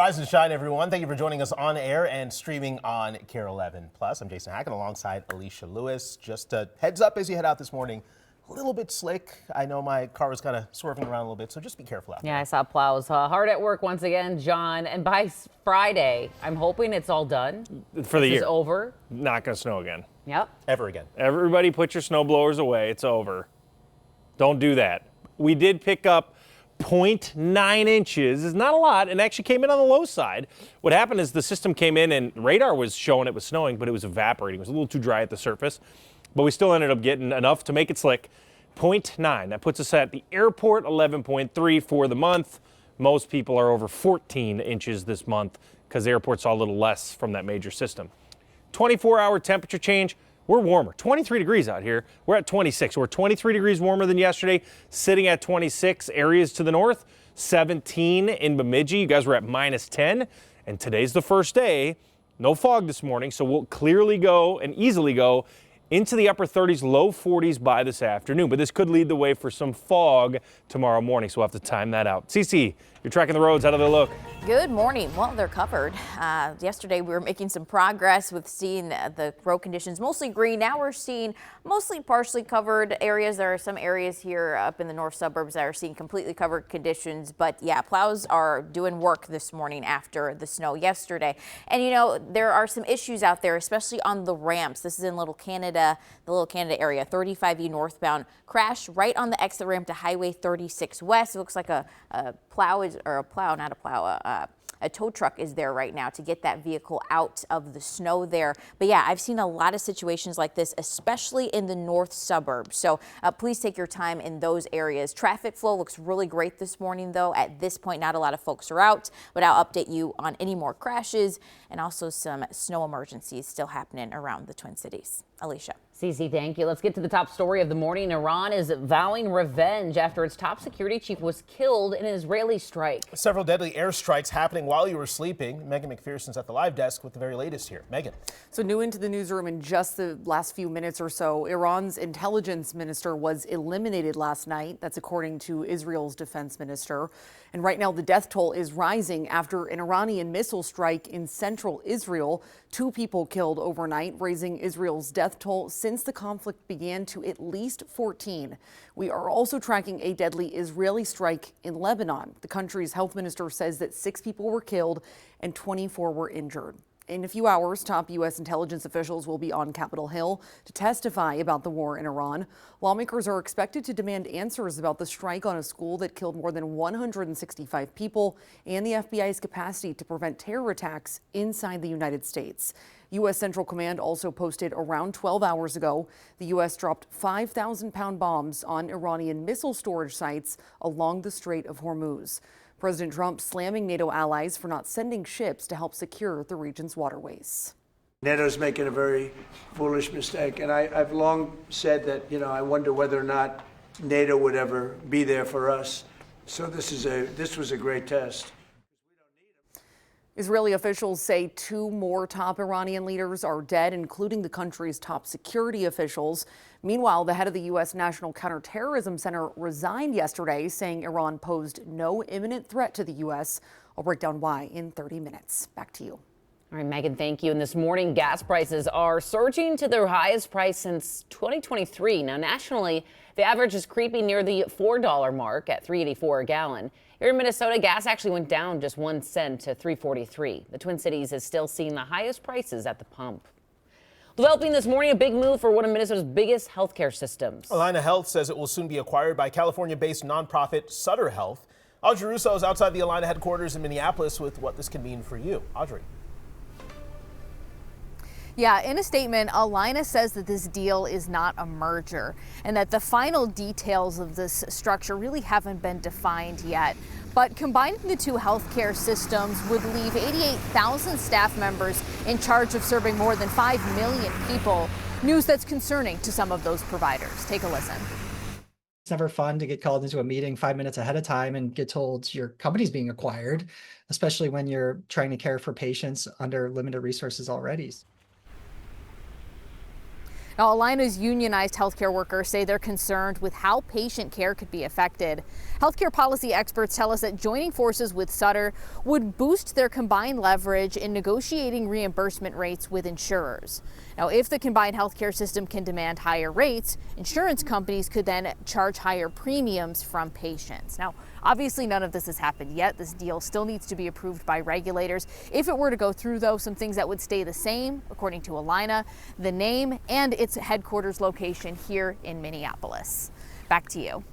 Rise and shine, everyone. Thank you for joining us on air and streaming on KARE 11 Plus. I'm Jason Hackett alongside Alicia Lewis. Just a heads up as you head out this morning. A little bit slick. I know my car was kind of swerving around a little bit, so just be careful out there. Yeah, I saw plows hard at work once again, John. And by Friday, I'm hoping it's all done. For the year. It's over. Not going to snow again. Yep. Ever again. Everybody put your snow blowers away. It's over. Don't do that. We did pick up 0.9 inches. It's not a lot, and actually came in on the low side. What happened is the system came in and radar was showing it was snowing, but it was evaporating. It was a little too dry at the surface, but we still ended up getting enough to make it slick. 0.9. That puts us at the airport, 11.3 for the month. Most people are over 14 inches this month because the airport saw a little less from that major system. 24-hour temperature change. We're warmer, 23 degrees out here. We're at 26. We're 23 degrees warmer than yesterday, sitting at 26 areas to the north, 17 in Bemidji. You guys were at -10, and today's the first day. No fog this morning, so we'll clearly go and easily go into the upper 30s, low 40s by this afternoon. But this could lead the way for some fog tomorrow morning, so we'll have to time that out. Cece, you're tracking the roads. How do they look? Good morning. Well, they're covered. Yesterday, we were making some progress with seeing the road conditions mostly green. Now we're seeing mostly partially covered areas. There are some areas here up in the north suburbs that are seeing completely covered conditions. But yeah, plows are doing work this morning after the snow yesterday. And you know, there are some issues out there, especially on the ramps. This is in Little Canada, the Little Canada area, 35E northbound. Crash right on the exit ramp to Highway 36 West. It looks like a tow truck is there right now to get that vehicle out of the snow there. But yeah, I've seen a lot of situations like this, especially in the north suburbs. So please take your time in those areas. Traffic flow looks really great this morning, though. At this point, not a lot of folks are out, but I'll update you on any more crashes and also some snow emergencies still happening around the Twin Cities. Alicia. Cece, thank you. Let's get to the top story of the morning. Iran is vowing revenge after its top security chief was killed in an Israeli strike. Several deadly airstrikes happening while you were sleeping. Megan McPherson's at the live desk with the very latest here. Megan. So new into the newsroom in just the last few minutes or so, Iran's intelligence minister was eliminated last night. That's according to Israel's defense minister. And right now the death toll is rising after an Iranian missile strike in central Israel. 2 people killed overnight, raising Israel's death toll since the conflict began to at least 14. We are also tracking a deadly Israeli strike in Lebanon. The country's health minister says that 6 people were killed and 24 were injured. In a few hours, top U.S. intelligence officials will be on Capitol Hill to testify about the war in Iran. Lawmakers are expected to demand answers about the strike on a school that killed more than 165 people and the FBI's capacity to prevent terror attacks inside the United States. U.S. Central Command also posted around 12 hours ago the U.S. dropped 5,000-pound bombs on Iranian missile storage sites along the Strait of Hormuz. President Trump slamming NATO allies for not sending ships to help secure the region's waterways. NATO's making a very foolish mistake, and I've long said that, I wonder whether or not NATO would ever be there for us. So this was a great test. Israeli officials say 2 more top Iranian leaders are dead, including the country's top security officials. Meanwhile, the head of the U.S. National Counterterrorism Center resigned yesterday, saying Iran posed no imminent threat to the U.S. I'll break down why in 30 minutes. Back to you. All right, Megan, thank you. And this morning, gas prices are surging to their highest price since 2023. Now, nationally, the average is creeping near the $4 mark at $3.84 a gallon. Here in Minnesota, gas actually went down just 1 cent to $3.43. The Twin Cities is still seeing the highest prices at the pump. Developing this morning, a big move for one of Minnesota's biggest healthcare systems. Allina Health says it will soon be acquired by California-based nonprofit Sutter Health. Audrey Russo is outside the Allina headquarters in Minneapolis with what this can mean for you. Audrey. Yeah, in a statement, Allina says that this deal is not a merger and that the final details of this structure really haven't been defined yet. But combining the 2 healthcare systems would leave 88,000 staff members in charge of serving more than 5 million people. News that's concerning to some of those providers. Take a listen. It's never fun to get called into a meeting 5 minutes ahead of time and get told your company's being acquired, especially when you're trying to care for patients under limited resources already. Now, Allina's unionized healthcare workers say they're concerned with how patient care could be affected. Healthcare policy experts tell us that joining forces with Sutter would boost their combined leverage in negotiating reimbursement rates with insurers. Now, if the combined healthcare system can demand higher rates, insurance companies could then charge higher premiums from patients. Now, obviously, none of this has happened yet. This deal still needs to be approved by regulators. If it were to go through, though, some things that would stay the same, according to Allina, the name and its headquarters location here in Minneapolis. Back to you.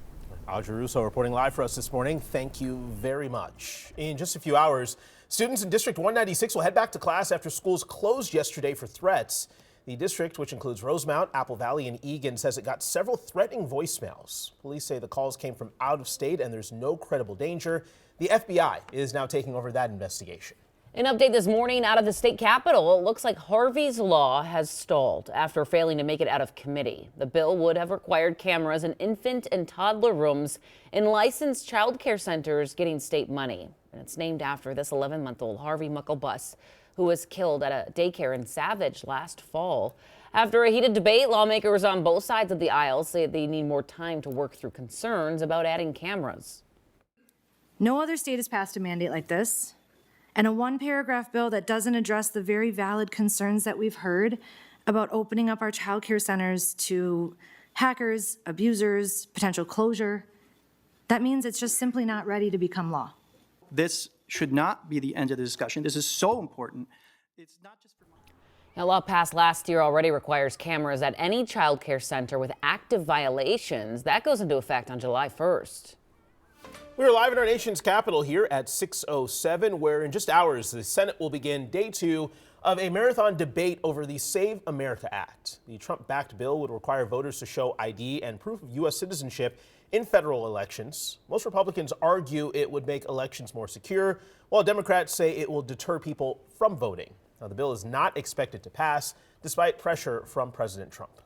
Audrey Russo reporting live for us this morning. Thank you very much. In just a few hours, students in District 196 will head back to class after schools closed yesterday for threats. The district, which includes Rosemount, Apple Valley, and Eagan, says it got several threatening voicemails. Police say the calls came from out of state and there's no credible danger. The FBI is now taking over that investigation. An update this morning out of the state capitol. It looks like Harvey's law has stalled after failing to make it out of committee. The bill would have required cameras in infant and toddler rooms in licensed child care centers getting state money. And it's named after this 11-month-old Harvey Mucklebus, who was killed at a daycare in Savage last fall. After a heated debate, lawmakers on both sides of the aisle say they need more time to work through concerns about adding cameras. No other state has passed a mandate like this, and a one-paragraph bill that doesn't address the very valid concerns that we've heard about opening up our child care centers to hackers, abusers, potential closure. That means it's just simply not ready to become law. This should not be the end of the discussion. This is so important. It's not just for A law passed last year already requires cameras at any child care center with active violations. That goes into effect on July 1st. We're live in our nation's capital here at 6:07, where in just hours the Senate will begin day 2 of a marathon debate over the Save America Act. The Trump-backed bill would require voters to show ID and proof of U.S. citizenship in federal elections. Most Republicans argue it would make elections more secure, while Democrats say it will deter people from voting. Now, the bill is not expected to pass, despite pressure from President Trump.